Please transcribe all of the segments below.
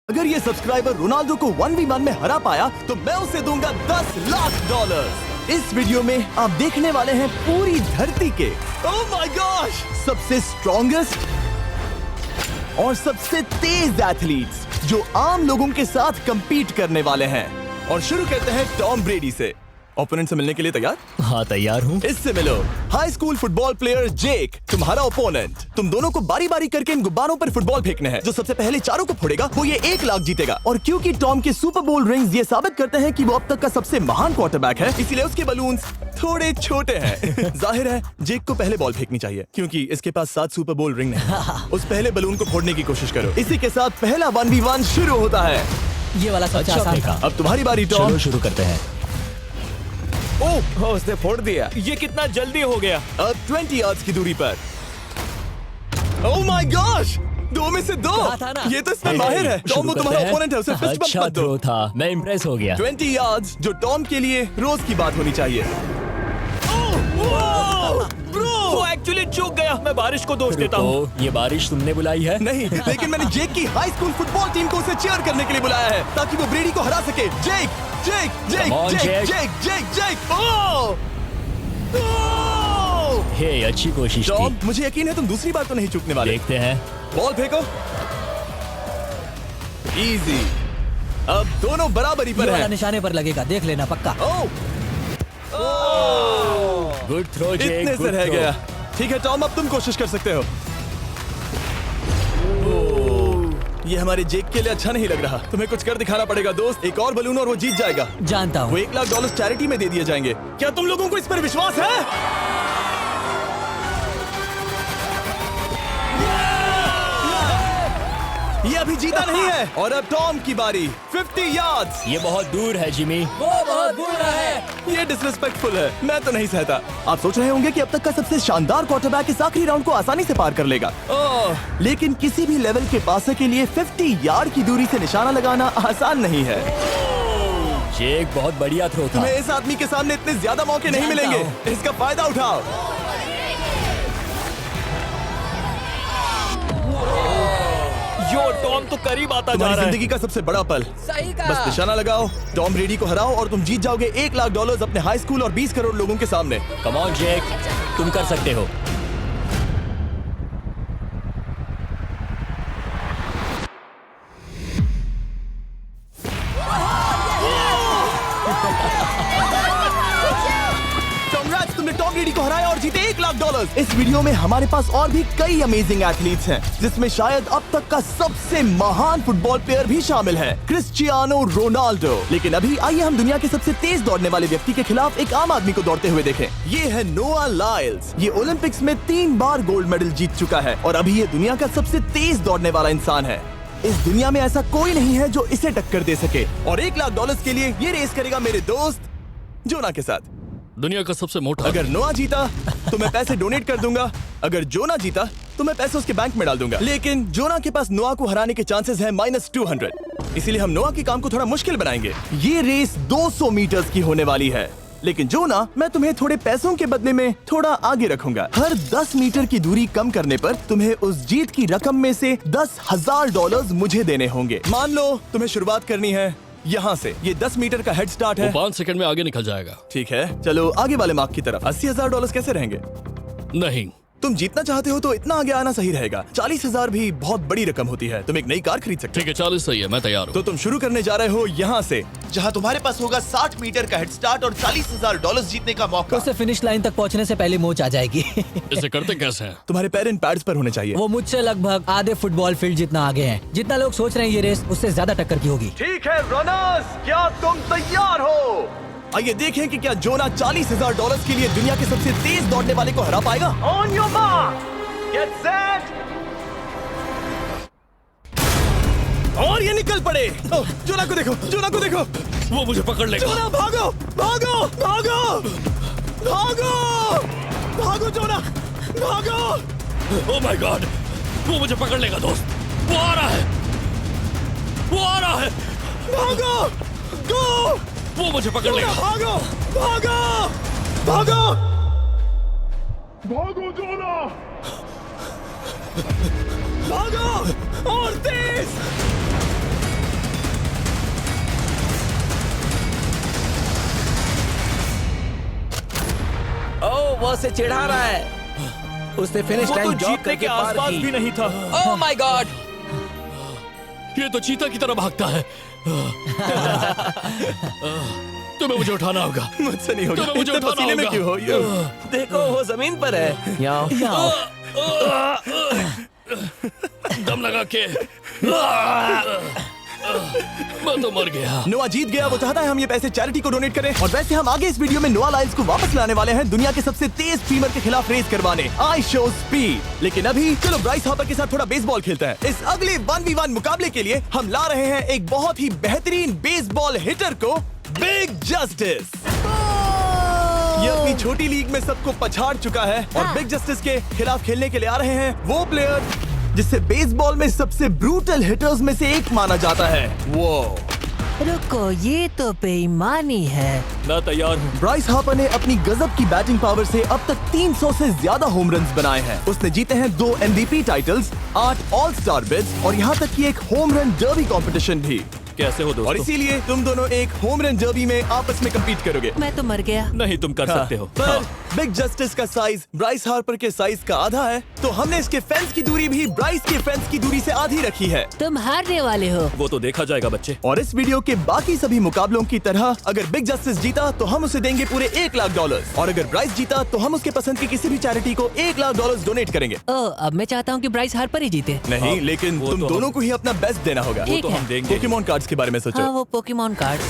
अगर ये subscriber Ronaldo को 1v1 में हरा पाया तो मैं उसे दूंगा $10 लाख। इस वीडियो में आप देखने वाले हैं पूरी धरती के ओह माय गॉश सबसे स्ट्रॉन्गेस्ट और सबसे तेज एथलीट्स जो आम लोगों के साथ compete करने वाले हैं। और शुरू करते हैं टॉम ब्रेडी से। ओपोनेंट से मिलने के लिए तैयार? हाँ तैयार हूँ। इससे मिलो। हाई स्कूल फुटबॉल प्लेयर जेक तुम्हारा ओपोनेंट। तुम दोनों को बारी बारी करके इन गुब्बारों पर फुटबॉल फेंकने हैं। जो सबसे पहले चारों को फोड़ेगा वो ये 1 लाख जीतेगा। और क्योंकि टॉम के सुपर बोल रिंग्स ये साबित करते हैं कि वो अब तक का सबसे महान क्वार्टरबैक है, इसीलिए उसके बलून्स थोड़े छोटे हैं। जाहिर है जेक को पहले बॉल फेंकनी चाहिए क्योंकि इसके पास 7 सुपर बोल रिंग नहीं। उस पहले बलून को फोड़ने की कोशिश करो। इसी के साथ पहला 1v1 शुरू होता है। ये वाला सबसे आसान था। अब तुम्हारी बारी टॉम। शुरू करते हैं। ओह उसने फोड़ दिया। ये कितना जल्दी हो गया। अब 20 यार्ड्स की दूरी पर। ओह माय गॉश 2 में से 2। था ना? ये तो इसमें माहिर है। टॉम वो तुम्हारा ओपोनेंट है, उसे फिस्ट बम्प अच्छा मत दो। थ्रो था, मैं इम्प्रेस हो गया। 20 यार्ड्स जो टॉम के लिए रोज की बात होनी चाहिए। वो एक्चुअली चूक गया। मैं बारिश को दोष देता हूँ। ये बारिश तुमने बुलाई है? नहीं, लेकिन मैंने जेक की हाई स्कूल फुटबॉल टीम को उसे चीयर करने के लिए बुलाया है ताकि वो ब्रेडी को हरा सके। जेक जेक जेक Come on, जेक Jake. जेक जेक जेक ओह हे अच्छी कोशिश टॉम थी। मुझे यकीन है तुम दूसरी बार तो नहीं चूकने वाले। देखते हैं। बॉल फेंको। इजी। अब दोनों बराबरी ये पर वाला हैं। निशाने पर लगेगा, देख लेना पक्का। ओह गुड थ्रो जेक। इतने से good रह throw. गया। ठीक है टॉम अब तुम कोशिश कर सकते हो। ये हमारे जेक के लिए अच्छा नहीं लग रहा। तुम्हें कुछ कर दिखाना पड़ेगा दोस्त। एक और बलून और वो जीत जाएगा। जानता वो हूँ। $1 लाख चैरिटी में दे दिए जाएंगे। क्या तुम लोगों को इस पर विश्वास है? ये अभी जीता नहीं है। और अब टॉम की बारी। 50 यार्ड्स। ये बहुत दूर है जिमी। वो बहुत बुरा है। ये डिसरिस्पेक्टफुल है। मैं तो नहीं सहता। आप सोच रहे होंगे कि अब तक का सबसे शानदार क्वार्टरबैक इस आखिरी राउंड को आसानी से पार कर लेगा। ओह, लेकिन किसी भी लेवल के पासे के लिए 50 यार्ड की दूरी से निशाना लगाना आसान नहीं है। जेक बहुत बढ़िया थ्रो था। तुम्हें इस आदमी के सामने इतने ज्यादा मौके नहीं जानता मिलेंगे। इसका फायदा उठाओ। यो टॉम तो करीब आता जा तुम्हारी रहा है। जिंदगी का सबसे बड़ा पल। सही बस कहा। निशाना लगाओ, टॉम ब्रेडी को हराओ और तुम जीत जाओगे $1 लाख अपने हाई स्कूल और 20 करोड़ लोगों के सामने। कम ऑन जेक, तुम कर सकते हो। Congrats, तुमने टॉम ब्रेडी को हराया और जीते $1 लाख। इस वीडियो में हमारे पास और भी कई अमेजिंग एथलीट्स हैं, जिसमें शायद अब तक का सबसे महान फुटबॉल प्लेयर भी शामिल है, क्रिस्टियानो रोनाल्डो। लेकिन अभी आइए हम दुनिया के सबसे तेज दौड़ने वाले व्यक्ति के खिलाफ एक आम आदमी को दौड़ते हुए देखें। ये है नोआ लाइल्स। ये ओलंपिक्स में 3 बार गोल्ड मेडल जीत चुका है और अभी ये दुनिया का सबसे तेज दौड़ने वाला इंसान है। इस दुनिया में ऐसा कोई नहीं है जो इसे टक्कर दे सके। और $1 लाख के लिए ये रेस करेगा मेरे दोस्त जोना के साथ। दुनिया का सबसे मोटा। अगर नोआ जीता तो मैं पैसे डोनेट कर दूंगा। अगर जोना जीता तो मैं पैसे उसके बैंक में डाल दूंगा। लेकिन जोना के पास नोआ को हराने के चांसेस हैं -200। इसीलिए हम नोआ के काम को थोड़ा मुश्किल बनाएंगे। ये रेस 200 मीटर्स की होने वाली है। लेकिन जोना, मैं तुम्हें थोड़े पैसों के बदले में थोड़ा आगे रखूंगा। हर 10 मीटर की दूरी कम करने पर तुम्हें उस जीत की रकम में से $10,000 मुझे देने होंगे। मान लो तुम्हें शुरुआत करनी है यहाँ से। ये 10 मीटर का हेड स्टार्ट है। वो 5 सेकंड में आगे निकल जाएगा। ठीक है, चलो आगे वाले मार्क की तरफ। $80,000 कैसे रहेंगे? नहीं, तुम जीतना चाहते हो तो इतना आगे आना सही रहेगा। 40,000 भी बहुत बड़ी रकम होती है। तुम एक नई कार खरीद सकते हो। ठीक है 40 सही है, मैं तैयार तो हूँ। तुम शुरू करने जा रहे हो यहाँ से, जहाँ तुम्हारे पास होगा 60 मीटर का हेड स्टार्ट और $40,000 जीतने का मौका। उसे फिनिश लाइन तक पहुँचने से पहले मोच आ जाएगी। इसे करते कैसे हैं? तुम्हारे पैर इन पैड्स पर होने चाहिए। वो मुझसे लगभग आधे फुटबॉल फील्ड जितना आगे हैं। जितना लोग सोच रहे हैं ये रेस उससे ज्यादा टक्कर की होगी। ठीक है रनर्स, क्या तुम तैयार हो? आइए देखें कि क्या जोना $40,000 के लिए दुनिया के सबसे तेज दौड़ने वाले को हरा पाएगा। On your mark, get set, और ये निकल पड़े। ओह, जोना को देखो, जोना को देखो। वो मुझे पकड़ लेगा। जोना भागो, भागो, भागो, भागो, भागो जोना, भागो। ओह माय गॉड, वो मुझे पकड़ लेगा दोस्त। वो आ रहा है, वो आ रहा है। भागो, गो, वो मुझे पकड़ लेगा। भागो, भागो, भागो, भागो जोना, भागो और तेज। वो उसे चिढ़ा रहा है। उसने फिनिश वो तो लाइन जॉग जीतने करके के पार आसपास की। भी नहीं था। Oh my God! ये तो चीता की तरह भागता है। तुम्हें मुझे उठाना होगा। मुझसे नहीं होगा। तुम्हें मुझे इतने उठाना पसीने में होगा। क्यों हो? देखो वो जमीन पर है। याओ। दम लगा के मैं तो मर गया। नोआ जीत गया। वो चाहता है हम ये पैसे चैरिटी को डोनेट करें। और वैसे हम आगे इस वीडियो में नोआ लाइल्स को वापस लाने वाले हैं दुनिया के सबसे तेज स्ट्रीमर के खिलाफ रेस करवाने, आई शो स्पीड। लेकिन अभी चलो ब्राइस हार्पर के साथ थोड़ा बेसबॉल खेलते हैं। इस अगले 1v1 मुकाबले के लिए हम ला रहे हैं एक बहुत ही बेहतरीन बेसबॉल हिटर को, बिग जस्टिस। ये अपनी छोटी लीग में सबको पछाड़ चुका है और बिग जस्टिस के खिलाफ खेलने के लिए आ रहे हैं वो प्लेयर जिसे बेसबॉल में सबसे ब्रूटल हिटर्स में से एक माना जाता है। वो रुको, ये तो बेईमानी है। मैं तैयार हूँ। ब्राइस हार्पर ने अपनी गजब की बैटिंग पावर से अब तक 300 से ज्यादा होम रन्स बनाए हैं। उसने जीते हैं 2 MVP titles, 8 all star bids और यहाँ तक कि एक होम रन डर्बी कंपटीशन भी। कैसे हो और दोस्तों? इसीलिए तुम दोनों एक होम रन डर्बी में आपस में कम्पीट करोगे। मैं तो मर गया। नहीं, तुम कर सकते हो। पर बिग जस्टिस का साइज ब्राइस हार्पर के साइज का आधा है, तो हमने इसके फेंस की दूरी भी ब्राइस के फेंस की दूरी से आधी रखी है। तुम हारने वाले हो। वो तो देखा जाएगा बच्चे। और इस वीडियो के बाकी सभी मुकाबलों की तरह अगर बिग जस्टिस जीता तो हम उसे देंगे पूरे $1 लाख और अगर ब्राइस जीता तो हम उसके पसंद की किसी भी चैरिटी को $1 लाख डोनेट करेंगे। ओह, अब मैं चाहता हूँ कि ब्राइस हार्पर ही जीते। नहीं, हाँ, लेकिन वो तुम तो दोनों को ही अपना बेस्ट देना होगा। ठीक तो है। हम देंगे। पोकेमॉन कार्ड्स के बारे में सोचो। हाँ, वो पोकेमॉन कार्ड।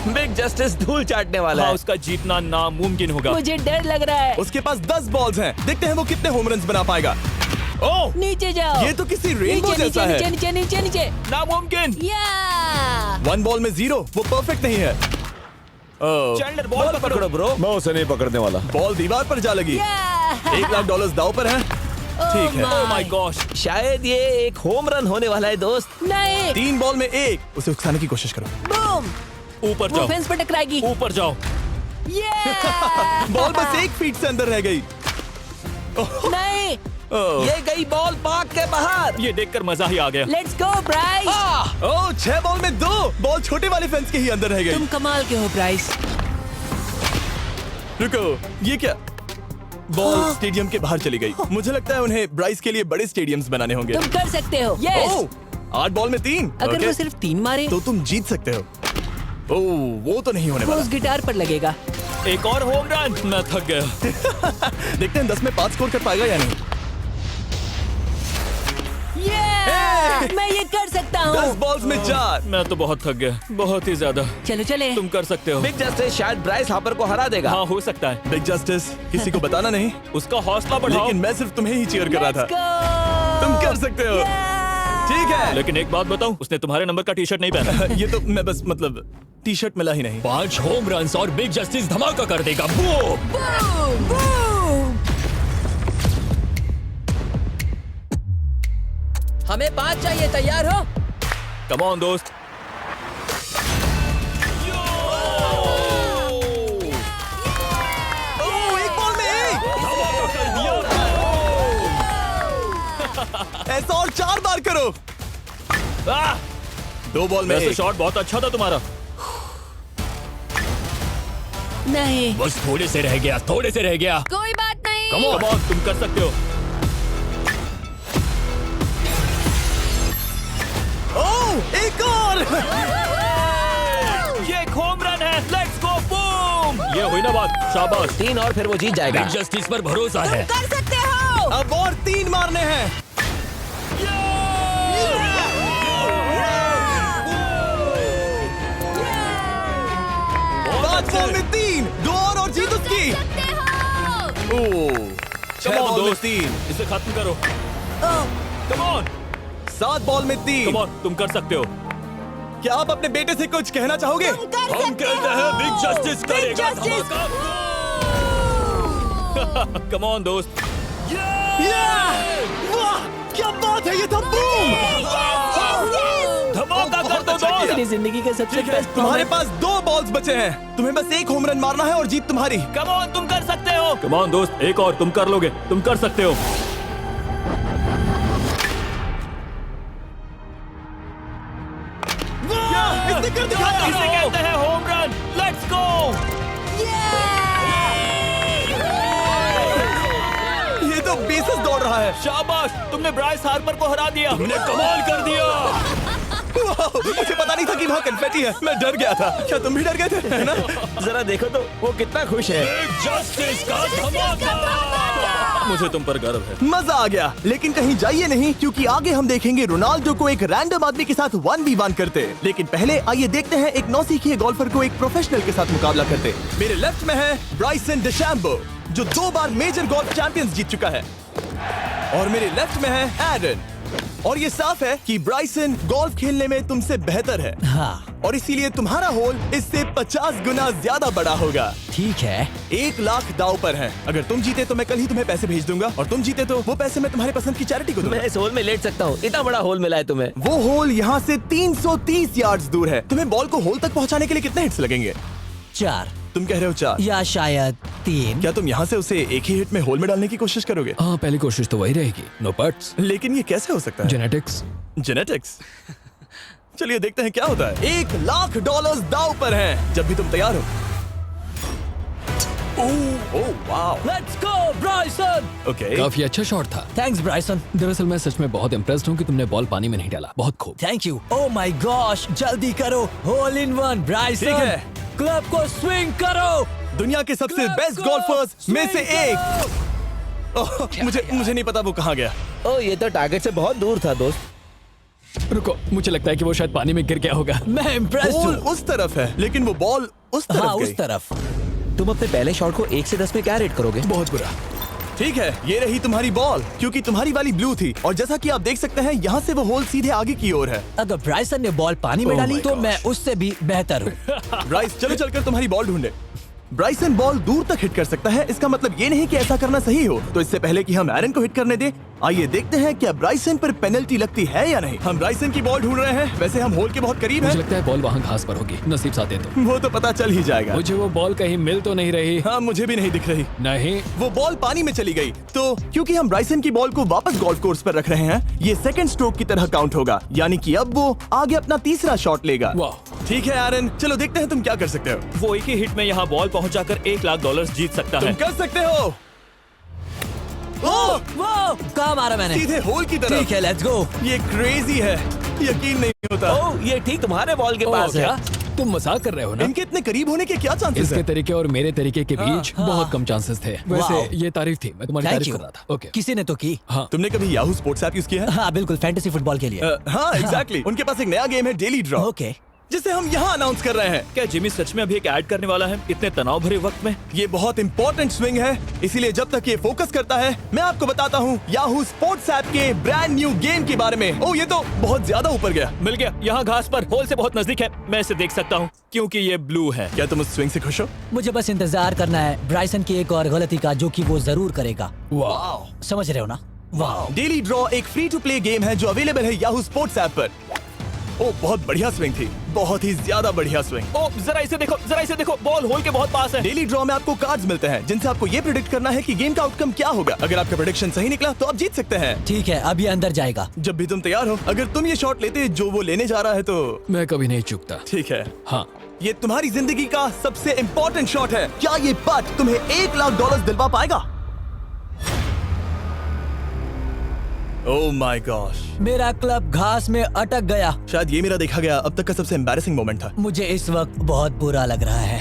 बिग जस्टिस धूल चाटने वाला हाँ, है। उसका जीतना नामुमकिन होगा। मुझे डर लग रहा है। उसके पास 10 बॉल्स हैं। देखते हैं वो कितने होम रन्स बना पाएगा। ओह, नीचे जाओ। ये तो किसी रेनबो नीचे जैसा नीचे है। नीचे नीचे नीचे। नामुमकिन। या 1 बॉल में 0, वो परफेक्ट नहीं है। चैंडलर बॉल पकड़ो ब्रो। मैं उसे नहीं पकड़ने वाला। बॉल दीवार पर जा लगी। $1 लाख दाव पर है। ठीक है। ओह माय गॉश। शायद ये एक होम रन होने वाला है दोस्त। नहीं। 3 बॉल में 1। उसे उकसाने की कोशिश करो। बूम। ऊपर वो जाओ, फेंस पर टकराएगी। ऊपर जाओ। बॉल बस 1 फीट से अंदर रह गई। नहीं। ये गई बॉल पार्क के बाहर। ये देखकर मजा ही आ गया। Let's go Bryce. Oh, 6 ball में 2। बॉल छोटे वाले फेंस के ही अंदर रह गई। तुम कमाल के हो ब्राइस। रुको, ये क्या? बॉल स्टेडियम के बाहर चली गई। मुझे लगता है उन्हें ब्राइस के लिए बड़े स्टेडियम्स बनाने होंगे। तुम कर सकते हो। यस। ओह, 8 बॉल में 3। अगर ओके, वो सिर्फ 3 मारे तो तुम जीत सकते हो। ओह, वो तो नहीं होने वो वाला। उस गिटार पर लगेगा। एक और होम रन। मैं थक गया। देखते हैं 10 में 5 स्कोर कर पाएगा या नहीं। मैं ये कर सकता 10 हूँ। बॉल्स में 4। मैं तो बहुत थक गया, बहुत ही ज्यादा। चलो चले। तुम कर सकते हो। बिग जस्टिस शायद ब्राइस हार्पर को हरा देगा। हाँ, हो सकता है। बिग जस्टिस किसी को बताना नहीं, उसका हौसला बढ़ाओ। लेकिन मैं सिर्फ तुम्हें ही चीयर कर रहा था। Let's go! तुम कर सकते हो। ठीक है। लेकिन एक बात बताऊं, उसने तुम्हारे नंबर का टी शर्ट नहीं पहना। ये तो मैं बस मतलब टी शर्ट मिला ही नहीं। 5 होम रन्स और बिग जस्टिस धमाका कर देगा। बूम! Boom! Boom! हमें 5 चाहिए। तैयार हो? कम ऑन दोस्त। ओह, 1 बॉल में 1। ऐसा और 4 बार करो। 2 बॉल में वैसे 1। शॉट बहुत अच्छा था तुम्हारा। नहीं। बस थोड़े से रह गया, थोड़े से रह गया। कोई बात नहीं। कम ऑन, तुम कर सकते हो। ओह, एक और। ये एक होम रन है। Let's go, boom. ये हुई ना बात। शाबाश। 3 और फिर वो जीत जाएगा। बिग जस्टिस पर भरोसा है। कर सकते हो। अब और 3 मारने हैं। 5 बॉल में 3। 2 और जीत उसकी। ओह, 6 Come on, बॉल में दोस्त। 3। इसे खत्म करो। कम ऑन, 7 बॉल में 3। कम ऑन, तुम कर सकते हो। क्या आप अपने बेटे से कुछ कहना चाहोगे? हम कहते हैं बिग जस्टिस करेगा धमाका। कम ऑन दोस्त। वाह, क्या बात है! ये था बूम। धमाका कर दो अच्छा किया। दोस्त। मेरी जिंदगी का सबसे बेस्ट तुम्हारे पास 2 बॉल्स बचे हैं। तुम्हें बस 1 होम रन मारना है और जीत तुम्हारी। कम ऑन, तुम कर सकते हो। कम ऑन दोस्त, एक और, तुम कर लोगे। तुम कर सकते हो। इसने कर दिखाया। इसे कहते हैं home run. Let's go. Basis दौड़ रहा है। शाबाश, तुमने ब्राइस हार्पर को हरा दिया। तुमने कमाल कर दिया। वाह, मुझे पता नहीं था कि वहाँ कन्फेटी है। मैं डर गया था। क्या तुम भी डर गए थे? है ना? जरा देखो तो वो कितना खुश है। जस्टिस का धमाका। मुझे तुम पर गर्व है। मजा आ गया। लेकिन कहीं जाइए नहीं, क्योंकि आगे हम देखेंगे रोनाल्डो को एक रैंडम आदमी के साथ 1v1 करते। लेकिन पहले आइए देखते हैं एक नौसिखिए गोल्फर को एक प्रोफेशनल के साथ मुकाबला करते। मेरे लेफ्ट में है ब्राइसन डेशैम्बो, जो 2 बार मेजर गोल्फ चैंपियंस जीत चुका है, और मेरे लेफ्ट में है एरन। और ये साफ है कि ब्राइसन गोल्फ खेलने में तुमसे बेहतर है, हाँ और इसीलिए तुम्हारा होल इससे 50 गुना ज्यादा बड़ा होगा। ठीक है। 1 लाख दाव पर है। अगर तुम जीते तो मैं कल ही तुम्हें पैसे भेज दूंगा, और तुम जीते तो वो पैसे मैं तुम्हारे पसंद की चैरिटी को दूंगा। मैं इस होल में लेट सकता हूँ, इतना बड़ा होल मिला है तुम्हें। वो होल यहाँ से 330 यार्ड्स दूर है। तुम्हें बॉल को होल तक पहुँचाने के लिए कितने हिट्स लगेंगे? 4 तुम कह रहे हो 4? या शायद 3। क्या तुम यहाँ से उसे एक ही हिट में होल में डालने की कोशिश करोगे? हाँ, पहली कोशिश तो वही रहेगी। नो पट्स, लेकिन ये कैसे हो सकता है? जेनेटिक्स। जेनेटिक्स। चलिए देखते हैं क्या होता है। $1 लाख दाव पर हैं। जब भी तुम तैयार हो। Oh wow. Let's go Bryson. Okay. काफी अच्छा शॉट था। Thanks Bryson. दरअसल मैं सच में बहुत इम्प्रेस्ड हूँ कि तुमने बॉल पानी में नहीं डाला। बहुत खूब। Thank you. Oh my gosh, जल्दी करो। Hole in one Bryson. ठीक है। क्लब को स्विंग करो। दुनिया के सबसे Club बेस्ट को गोल्फर्स में से swing एक। ओह, मुझे नहीं पता वो कहाँ गया। ओ, ये तो टारगेट से बहुत दूर था दोस्त। रुको, मुझे लगता है कि वो शायद पानी में गिर गया होगा। मैं इम्प्रेस्ड बॉल हूँ। उस तरफ है, लेकिन वो बॉल उस तरफ हाँ, गई। उस तरफ। तुम अपने पहले शॉट को 1 से 10 में क्या रेट करोगे? बहुत बुरा। ठीक है, ये रही तुम्हारी बॉल, क्योंकि तुम्हारी वाली ब्लू थी, और जैसा कि आप देख सकते हैं यहाँ से वो होल सीधे आगे की ओर है। अगर ब्राइसन ने बॉल पानी में Oh डाली my तो gosh. मैं उससे भी बेहतर हूँ। ब्राइस, चलो चलकर तुम्हारी बॉल ढूंढे। ब्राइसन बॉल दूर तक हिट कर सकता है, इसका मतलब ये नहीं कि ऐसा करना सही हो। तो इससे पहले कि हम एरन को हिट करने दें, आइए देखते हैं क्या ब्राइसन पर पेनल्टी लगती है या नहीं। हम ब्राइसन की बॉल ढूंढ रहे हैं। वैसे हम होल के बहुत करीब मुझे हैं। लगता है बॉल वहाँ घास पर होगी। नसीब साथ दे तो। वो तो पता चल ही जाएगा। मुझे वो बॉल कहीं मिल तो नहीं रही। हाँ, मुझे भी नहीं दिख रही। नहीं। वो बॉल पानी में चली गई। तो क्योंकि हम ब्राइसन की बॉल को वापस गोल्फ कोर्स पर रख रहे हैं, ये सेकंड स्ट्रोक की तरह काउंट होगा, यानी कि अब वो आगे अपना तीसरा शॉट लेगा। वाह। ठीक है एरन, चलो देखते हैं तुम क्या कर सकते हो। वो एक ही हिट में यहाँ बॉल पहुँचाकर $1 लाख जीत सकता तुम है। कर सकते हो। ओह, वो कहाँ मारा मैंने? सीधे होल की तरफ। ठीक है, लेट्स गो। ये क्रेजी है, यकीन नहीं होता। ओ, ये ठीक तुम्हारे बॉल के पास है। क्या तुम मजाक कर रहे हो ना? इनके इतने करीब होने के क्या चांसेस इसके हैं? तरीके और मेरे तरीके के बीच हाँ। बहुत कम चांसेस थे। वैसे वाओ। ये तारीफ थी, मैं तुम्हारी थैंक तारीफ यू। कर रहा था। ओके। किसी ने तो की। हाँ। तुमने कभी याहू स्पोर्ट्स ऐप यूज किया है? हाँ बिल्कुल, फैंटेसी फुटबॉल के लिए। हाँ, एग्जैक्टली। उनके पास एक नया गेम है, डेली ड्रॉ, ओके। जिसे हम यहाँ अनाउंस कर रहे हैं। क्या जिमी सच में अभी एक ऐड करने वाला है इतने तनाव भरे वक्त में? ये बहुत इंपॉर्टेंट स्विंग है, इसीलिए जब तक ये फोकस करता है, मैं आपको बताता हूँ याहू स्पोर्ट्स ऐप के ब्रांड न्यू गेम के बारे में। ओह, ये तो बहुत ज्यादा ऊपर गया। मिल गया, यहाँ घास पर होल से बहुत नजदीक है। मैं इसे देख सकता हूँ क्योंकि ये ब्लू है। क्या तुम उस स्विंग से खुश हो? मुझे बस इंतजार करना है ब्राइसन की एक और गलती का, जो कि वो जरूर करेगा। वाह। समझ रहे हो ना? वाह। डेली ड्रॉ एक फ्री टू प्ले गेम है जो अवेलेबल है याहू स्पोर्ट्स ऐप पर। ओह, बहुत बढ़िया स्विंग थी, बहुत ही ज्यादा बढ़िया स्विंग। ओ, जरा इसे देखो, बॉल होल के बहुत पास है। डेली ड्रॉ में आपको कार्ड्स मिलते हैं, जिनसे आपको ये प्रेडिक्ट करना है कि गेम का आउटकम क्या होगा। अगर आपका प्रेडिक्शन सही निकला तो आप जीत सकते हैं। ठीक है, अब ये अंदर जाएगा। जब भी तुम तैयार हो, अगर तुम ये शॉट लेते जो वो लेने जा रहा है तो मैं कभी नहीं चूकता। ठीक है। हाँ। ये तुम्हारी जिंदगी का सबसे इम्पोर्टेंट शॉट है। क्या ये पट तुम्हें $1 लाख दिलवा पाएगा? ओह माय गॉश, मेरा क्लब घास में अटक गया। शायद ये मेरा देखा गया अब तक का सबसे एम्बैरेसिंग मोमेंट था। मुझे इस वक्त बहुत बुरा लग रहा है।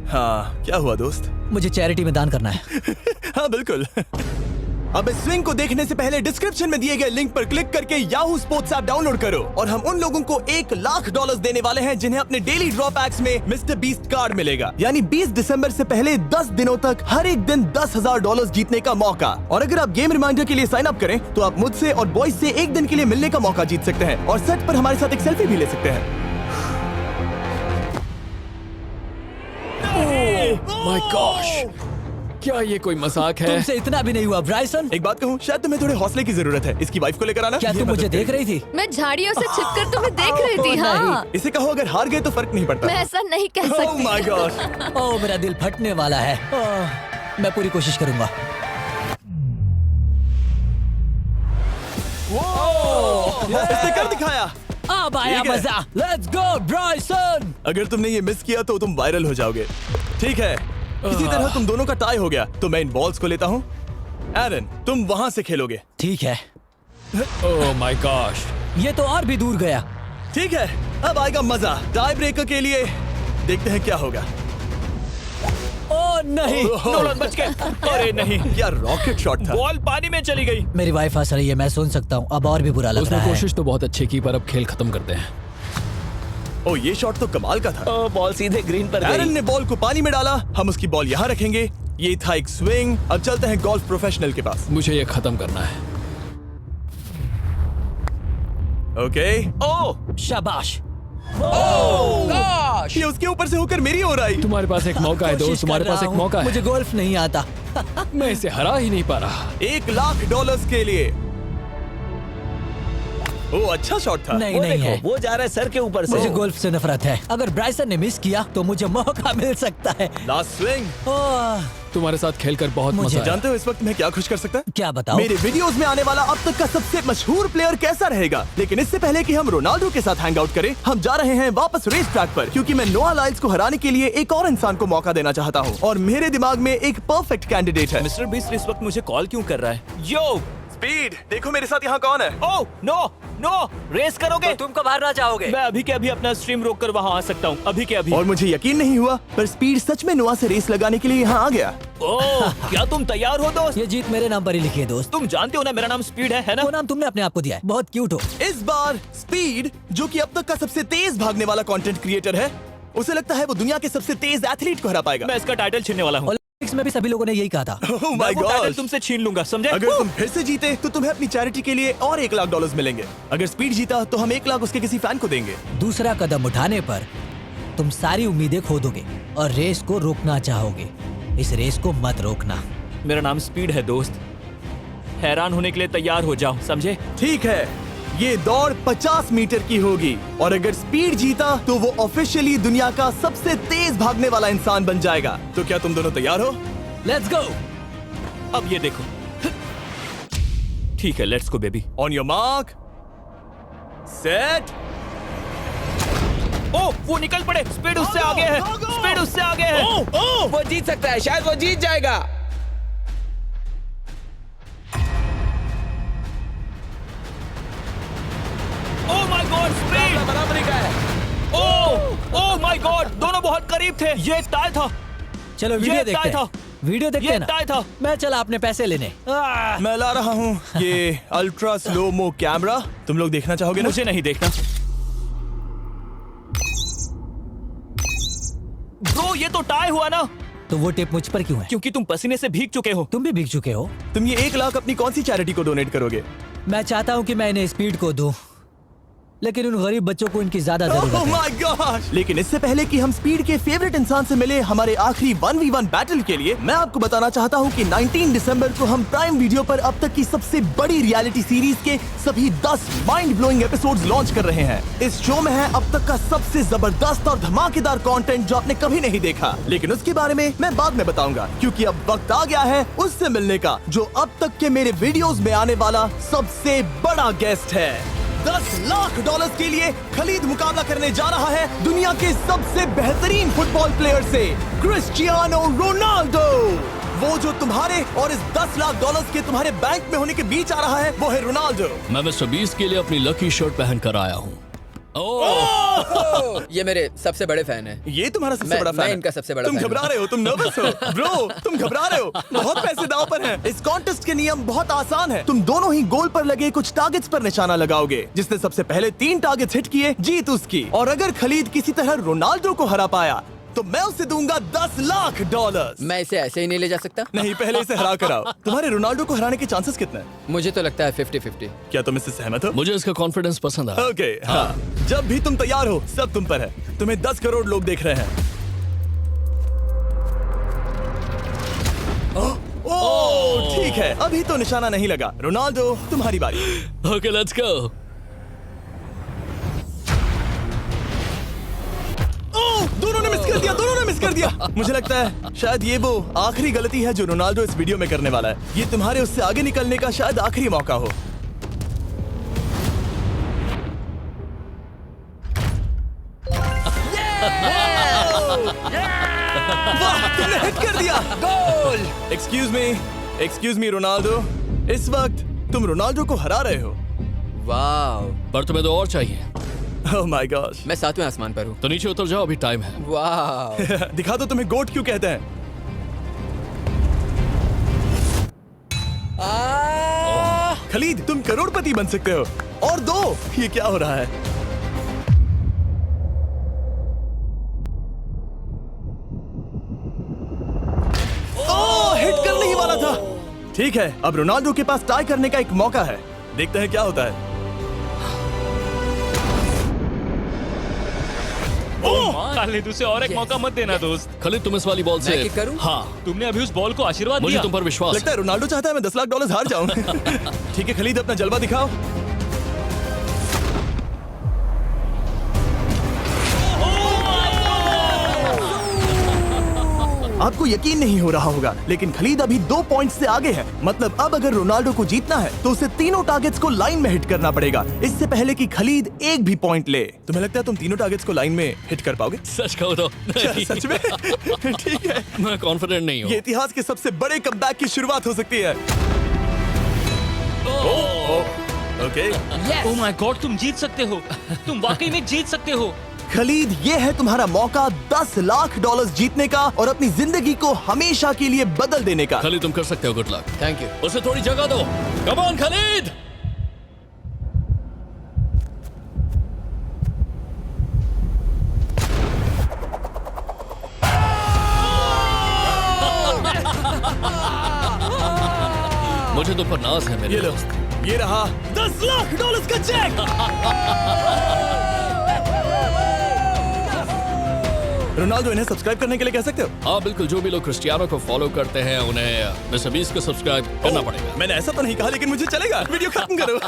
हाँ, क्या हुआ दोस्त? मुझे चैरिटी में दान करना है। हाँ बिल्कुल। अब इस स्विंग को देखने से पहले डिस्क्रिप्शन में दिए गए लिंक पर क्लिक करके याहू स्पोर्ट्स ऐप डाउनलोड करो, और हम उन लोगों को $1 लाख देने वाले हैं जिन्हें अपने डेली ड्रॉ पैक्स में मिस्टर बीस्ट कार्ड मिलेगा। यानी 20 दिसंबर से पहले 10 दिनों तक हर एक दिन $10,000 जीतने का मौका। और अगर आप गेम रिमाइंडर के लिए साइन अप करें तो आप मुझसे और बॉयज से एक दिन के लिए मिलने का मौका जीत सकते हैं, और सेट पर हमारे साथ एक सेल्फी भी ले सकते हैं। माय गॉश, क्या ये कोई मजाक है? तुमसे इतना भी नहीं हुआ ब्राइसन। एक बात कहूँ, शायद तुम्हें थोड़े हौसले की जरूरत है। इसकी वाइफ को लेकर आना। क्या ये तुम मुझे मदद देख करेगी। रही थी? मैं झाड़ियों से छिपकर तुम्हें देख रही थी। हाँ, इसे कहो अगर हार गए तो फर्क नहीं पड़ता। मैं ऐसा नहीं कह ओह सकती। My gosh. ओह, मेरा दिल फटने वाला है। मैं पूरी कोशिश करूंगा। इसने कर दिखाया। अब आया ठीक है। मजा। Let's go Bryson. अगर तुमने ये मिस किया तो तुम वायरल हो जाओगे। ठीक है, इसी तरह तुम दोनों का टाई हो गया, तो मैं इन बॉल्स को लेता हूँ एरन, तुम वहां से खेलोगे। ठीक है, ओह माय गॉश। ये तो और भी दूर गया। ठीक है, अब आएगा मजा। टाई ब्रेकर के लिए देखते हैं क्या होगा। ओ नहीं, नोलन बच गए। अरे नहीं, क्या रॉकेट शॉट था। बॉल पानी में चली गई। मेरी वाइफ हंस रही है, मैं सुन सकता हूँ। अब और भी बुरा लग उसने रहा है। कोशिश तो बहुत अच्छी की, पर अब खेल खत्म करते हैं। ओ, ये शॉट तो कमाल का था। ओ, बॉल सीधे ग्रीन पर एरन गई। ने बॉल को पानी में डाला, हम उसकी बॉल यहाँ रखेंगे। ये था एक स्विंग। अब चलते हैं गोल्फ प्रोफेशनल के पास। मुझे ये खत्म करना है। ओके। ओ शाबाश। ये उसके ऊपर से होकर मेरी ओर आई। तुम्हारे पास एक मौका है कोशिश दोस्त, तुम्हारे कर पास रहा एक हूँ। मौका है। मुझे गोल्फ नहीं आता। मैं इसे हरा ही नहीं पा रहा। $1,00,000 के लिए। ओ, अच्छा शॉट था। नहीं वो नहीं देखो, है। वो जा रहा है सर के ऊपर से। मुझे गोल्फ से नफरत है। अगर ब्राइसन ने मिस किया तो मुझे मौका मिल सकता है। Last swing. ओह, तुम्हारे साथ खेलकर बहुत मुझे मजा आया। जानते हो इस वक्त मैं क्या खुश कर सकता? क्या बताओ? मेरे वीडियोस में आने वाला अब तक का सबसे मशहूर प्लेयर कैसा रहेगा। लेकिन इससे पहले कि हम रोनाल्डो के साथ हैंग आउट करें, हम जा रहे हैं वापस रेस ट्रैक पर, क्योंकि मैं नोआ लाइल्स को हराने के लिए एक और इंसान को मौका देना चाहता हूँ। और मेरे दिमाग में एक परफेक्ट कैंडिडेट है। मिस्टर बीस्ट इस वक्त मुझे कॉल क्यों कर रहा है? यो स्पीड, देखो मेरे साथ यहाँ कौन है। ओ नो नो, रेस करोगे? तुम कब हारना चाहोगे? मैं अभी के अभी अपना स्ट्रीम रोक कर वहाँ आ सकता हूँ। अभी के अभी। और मुझे यकीन नहीं हुआ, पर स्पीड सच में नोआ से रेस लगाने के लिए यहाँ आ गया। ओह, क्या तुम तैयार हो दोस्त? ये जीत मेरे नाम पर ही लिखी है दोस्त। तुम जानते हो ना मेरा नाम स्पीड है ना? वो नाम तुमने अपने आप को दिया है। बहुत क्यूट हो। इस बार स्पीड, जो कि अब तक का सबसे तेज भागने वाला कंटेंट क्रिएटर है, उसे लगता है वो दुनिया के सबसे तेज एथलीट को हरा पाएगा। मैं इसका टाइटल छीनने वाला हूँ। ओलंपिक्स में भी सभी लोगों ने यही कहा था। Oh मैं my वो टाइटल God! तुमसे छीन लूंगा, समझे? अगर तुम फिर से जीते तो तुम्हें अपनी चैरिटी के लिए और $1,00,000 मिलेंगे। अगर स्पीड जीता तो हम 1,00,000 उसके किसी फैन को देंगे। दूसरा कदम उठाने पर तुम सारी उम्मीदें खो दोगे और रेस को रोकना चाहोगे। इस रेस को मत रोकना। मेरा नाम स्पीड है दोस्त। हैरान होने के लिए तैयार हो जाओ, समझे? ठीक है, ये दौड़ 50 मीटर की होगी और अगर स्पीड जीता तो वो ऑफिशियली दुनिया का सबसे तेज भागने वाला इंसान बन जाएगा। तो क्या तुम दोनों तैयार हो? Let's go. अब ये देखो। ठीक है, let's go baby. On your mark, set. Oh, वो निकल पड़े। स्पीड उससे आगे है। स्पीड उससे आगे है। वो जीत सकता है, शायद वो जीत जाएगा। ओह माय गॉड, स्पीड बराबरी का है। ओह माय गॉड, दोनों बहुत करीब थे। ये टाई था। चलो वीडियो ये देखते टाई हैं। वीडियो देखते ये हैं ना। टाई था। मैं चला अपने पैसे लेने। मैं ला रहा हूँ ये अल्ट्रा स्लो मो कैमरा। तुम लोग देखना चाहोगे ना? मुझे नहीं देखना। ब्रो, ये तो टाई हुआ ना? तो वो टिप मुझ पर क्यों है? क्योंकि तुम पसीने से भीग चुके हो। तुम भी भीग चुके हो। तुम ये 1,00,000 अपनी कौन सी चैरिटी को डोनेट करोगे? मैं चाहता हूँ कि मैं इन्हें स्पीड को दूं, लेकिन उन गरीब बच्चों को इनकी ज्यादा जरूरत Oh है। my gosh! लेकिन इससे पहले कि हम स्पीड के फेवरेट इंसान से मिले हमारे आखिरी 1v1 बैटल के लिए, मैं आपको बताना चाहता हूँ कि 19 दिसंबर को हम प्राइम वीडियो पर अब तक की सबसे बड़ी रियलिटी सीरीज के सभी 10 माइंड ब्लोइंग एपिसोड्स लॉन्च कर रहे हैं। इस शो में है अब तक का सबसे जबरदस्त और धमाकेदार कंटेंट जो आपने कभी नहीं देखा, लेकिन उसके बारे में मैं बाद में बताऊंगा, क्योंकि अब वक्त आ गया है उससे मिलने का जो अब तक के मेरे वीडियोस में आने वाला सबसे बड़ा गेस्ट है। $10,00,000 के लिए खलीद मुकाबला करने जा रहा है दुनिया के सबसे बेहतरीन फुटबॉल प्लेयर से, क्रिस्टियानो रोनाल्डो। वो जो तुम्हारे और इस $10,00,000 के तुम्हारे बैंक में होने के बीच आ रहा है, वो है रोनाल्डो। मैं मिस्टर बीस्ट के लिए अपनी लकी शर्ट पहन कर आया हूँ। ये मेरे सबसे बड़े फैन हैं। ये तुम्हारा सबसे मैं- बड़ा फैन मैं है। इनका सबसे बड़ा तुम फैन घबरा हूं। रहे हो, तुम नर्वस हो ब्रो, तुम घबरा रहे हो। बहुत पैसे दांव पर हैं। इस कॉन्टेस्ट के नियम बहुत आसान है। तुम दोनों ही गोल पर लगे कुछ टारगेट्स पर निशाना लगाओगे। जिसने सबसे पहले 3 टारगेट्स हिट किए जीत उसकी। और अगर खलीद किसी तरह रोनाल्डो को हरा पाया तो मैं उसे दूंगा $10,00,000। मैं इसे ऐसे ही नहीं ले जा सकता। नहीं, पहले इसे हरा कर आओ। तुम्हारे रोनाल्डो को हराने के चांसेस कितने हैं? मुझे तो लगता है 50-50। क्या तुम इससे सहमत हो? मुझे इसका कॉन्फिडेंस पसंद आया। ओके, हाँ। जब भी तुम तैयार हो सब तुम पर है। तुम्हें 10 करोड़ लोग देख रहे हैं। ओह, ठीक है, अभी तो निशाना नहीं लगा। रोनाल्डो, तुम्हारी बारी। Okay, let's go. ओह, दोनों ने मिस कर दिया, दोनों ने मिस कर दिया। मुझे लगता है शायद ये वो आखिरी गलती है जो रोनाल्डो इस वीडियो में करने वाला है। ये तुम्हारे उससे आगे निकलने का शायद आखिरी मौका हो। वाह, तुमने हिट कर दिया। Goal. Excuse me, excuse me Ronaldo, इस वक्त तुम रोनाल्डो को हरा रहे हो। वाह, पर तुम्हें तो और चाहिए। ओह माय गॉश। मैं 7वें आसमान पर हूँ। तो नीचे उतर जाओ, अभी टाइम है। वाह, दिखा दो तुम्हें गोट क्यों कहते हैं। खलीद, तुम करोड़पति बन सकते हो। और दो, ये क्या हो रहा है? ओह, हिट करने ही वाला था। ठीक है, अब रोनाल्डो के पास टाई करने का एक मौका है। देखते हैं क्या होता है। खालिद, उसे और एक मौका मत देना दोस्त। खलीद, तुम इस वाली बॉल से मैं किक करूं? हाँ, तुमने अभी उस बॉल को आशीर्वाद मुझे दिया। तुम पर विश्वास लगता है रोनाल्डो चाहता है मैं $10 लाख हार जाऊं। ठीक है खलीद, अपना जलवा दिखाओ। आपको यकीन नहीं हो रहा होगा, लेकिन खलीद अभी 2 पॉइंट से आगे है। मतलब अब अगर रोनाल्डो को जीतना है तो उसे तीनों टारगेट्स को लाइन में हिट करना पड़ेगा, इससे पहले कि खलीद एक भी पॉइंट ले। तुम्हें लगता है तुम तीनों टारगेट्स को लाइन में हिट कर पाओगे? सच कहो तो नहीं। सच में? ठीक है, मैं कॉन्फिडेंट नहीं हूँ। ये इतिहास के सबसे बड़े कमबैक की शुरुआत हो सकती है। ओके, ओह माय गॉड, तुम जीत सकते हो। तुम वाकई में जीत सकते हो। खलीद, ये है तुम्हारा मौका $10 लाख जीतने का और अपनी जिंदगी को हमेशा के लिए बदल देने का। खलीद, तुम कर सकते हो। Good luck. Thank you. उसे थोड़ी जगह दो। Come on Khalid. मुझे तुम पर नाज है मेरे ये लो, दोस्त। ये रहा $10 लाख का चेक। रोनाल्डो, इन्हें सब्सक्राइब करने के लिए कह सकते हो? हाँ बिल्कुल, जो भी लोग क्रिस्टियानो को फॉलो करते हैं उन्हें मिस्टर बीस्ट को सब्सक्राइब करना पड़ेगा। मैंने ऐसा तो नहीं कहा, लेकिन मुझे चलेगा। वीडियो खत्म करो।